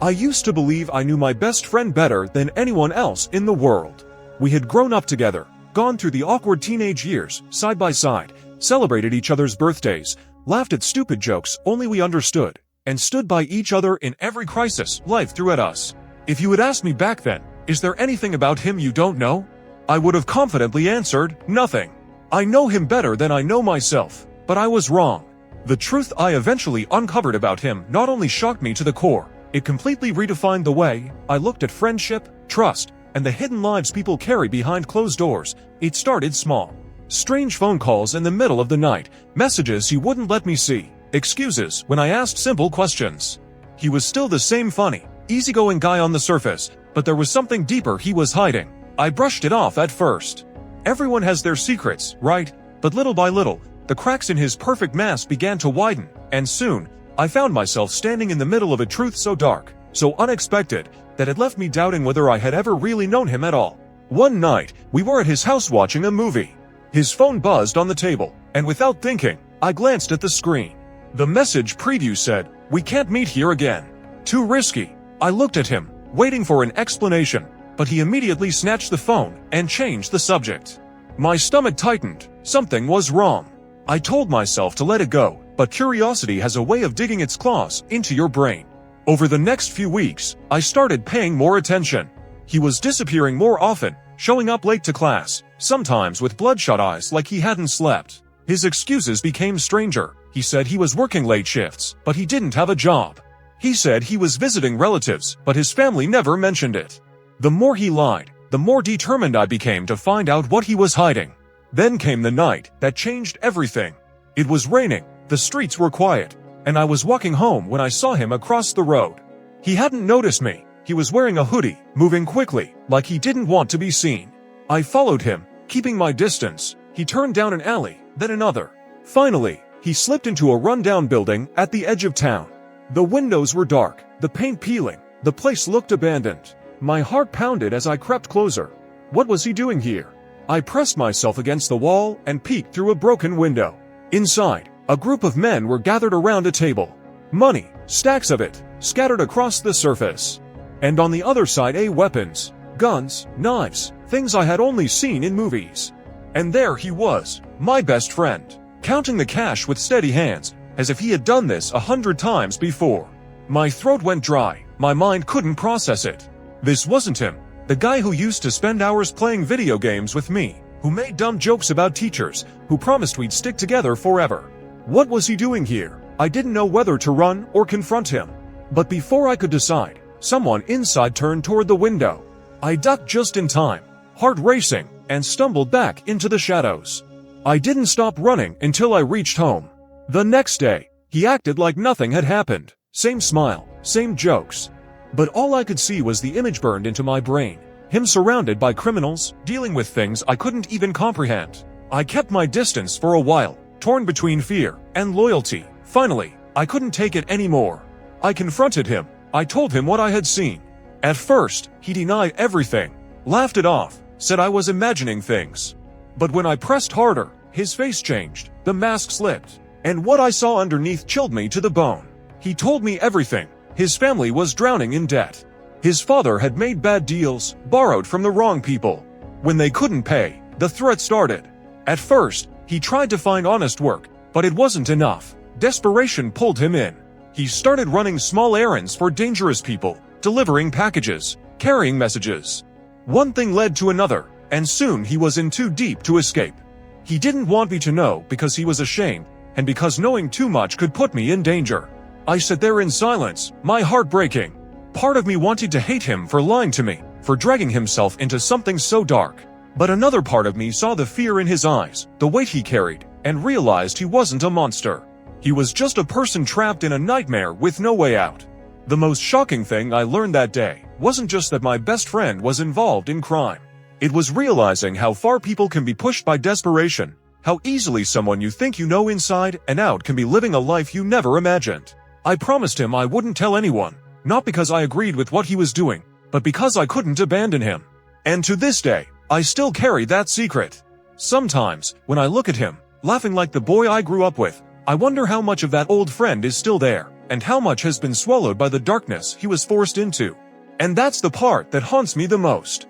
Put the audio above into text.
I used to believe I knew my best friend better than anyone else in the world. We had grown up together, gone through the awkward teenage years, side by side, celebrated each other's birthdays, laughed at stupid jokes only we understood, and stood by each other in every crisis life threw at us. If you had asked me back then, is there anything about him you don't know? I would have confidently answered, nothing. I know him better than I know myself, but I was wrong. The truth I eventually uncovered about him not only shocked me to the core, it completely redefined the way I looked at friendship, trust, and the hidden lives people carry behind closed doors. It started small. Strange phone calls in the middle of the night, messages he wouldn't let me see, excuses when I asked simple questions. He was still the same funny, easygoing guy on the surface, but there was something deeper he was hiding. I brushed it off at first. Everyone has their secrets, right? But little by little, the cracks in his perfect mask began to widen, and soon, I found myself standing in the middle of a truth so dark, so unexpected, that it left me doubting whether I had ever really known him at all. One night, we were at his house watching a movie. His phone buzzed on the table, and without thinking, I glanced at the screen. The message preview said, "We can't meet here again. Too risky." I looked at him, waiting for an explanation, but he immediately snatched the phone and changed the subject. My stomach tightened. Something was wrong. I told myself to let it go, but curiosity has a way of digging its claws into your brain. Over the next few weeks, I started paying more attention. He was disappearing more often, showing up late to class, sometimes with bloodshot eyes like he hadn't slept. His excuses became stranger. He said he was working late shifts, but he didn't have a job. He said he was visiting relatives, but his family never mentioned it. The more he lied, the more determined I became to find out what he was hiding. Then came the night that changed everything. It was raining, the streets were quiet, and I was walking home when I saw him across the road. He hadn't noticed me. He was wearing a hoodie, moving quickly, like he didn't want to be seen. I followed him, keeping my distance. He turned down an alley, then another. Finally, he slipped into a rundown building at the edge of town. The windows were dark, the paint peeling, the place looked abandoned. My heart pounded as I crept closer. What was he doing here? I pressed myself against the wall and peeked through a broken window. Inside, a group of men were gathered around a table. Money, stacks of it, scattered across the surface. And on the other side, weapons, guns, knives, things I had only seen in movies. And there he was, my best friend, counting the cash with steady hands, as if he had done this 100 times before. My throat went dry, my mind couldn't process it. This wasn't him, the guy who used to spend hours playing video games with me, who made dumb jokes about teachers, who promised we'd stick together forever. What was he doing here? I didn't know whether to run or confront him. But before I could decide, someone inside turned toward the window. I ducked just in time, heart racing, and stumbled back into the shadows. I didn't stop running until I reached home. The next day, he acted like nothing had happened. Same smile, same jokes. But all I could see was the image burned into my brain. Him surrounded by criminals, dealing with things I couldn't even comprehend. I kept my distance for a while, torn between fear and loyalty. Finally, I couldn't take it anymore. I confronted him. I told him what I had seen. At first, he denied everything, laughed it off, said I was imagining things. But when I pressed harder, his face changed, the mask slipped, and what I saw underneath chilled me to the bone. He told me everything. His family was drowning in debt. His father had made bad deals, borrowed from the wrong people. When they couldn't pay, the threat started. At first, he tried to find honest work, but it wasn't enough. Desperation pulled him in. He started running small errands for dangerous people, delivering packages, carrying messages. One thing led to another, and soon he was in too deep to escape. He didn't want me to know because he was ashamed, and because knowing too much could put me in danger. I sat there in silence, my heart breaking. Part of me wanted to hate him for lying to me, for dragging himself into something so dark. But another part of me saw the fear in his eyes, the weight he carried, and realized he wasn't a monster. He was just a person trapped in a nightmare with no way out. The most shocking thing I learned that day wasn't just that my best friend was involved in crime. It was realizing how far people can be pushed by desperation, how easily someone you think you know inside and out can be living a life you never imagined. I promised him I wouldn't tell anyone, not because I agreed with what he was doing, but because I couldn't abandon him. And to this day, I still carry that secret. Sometimes, when I look at him, laughing like the boy I grew up with, I wonder how much of that old friend is still there, and how much has been swallowed by the darkness he was forced into. And that's the part that haunts me the most.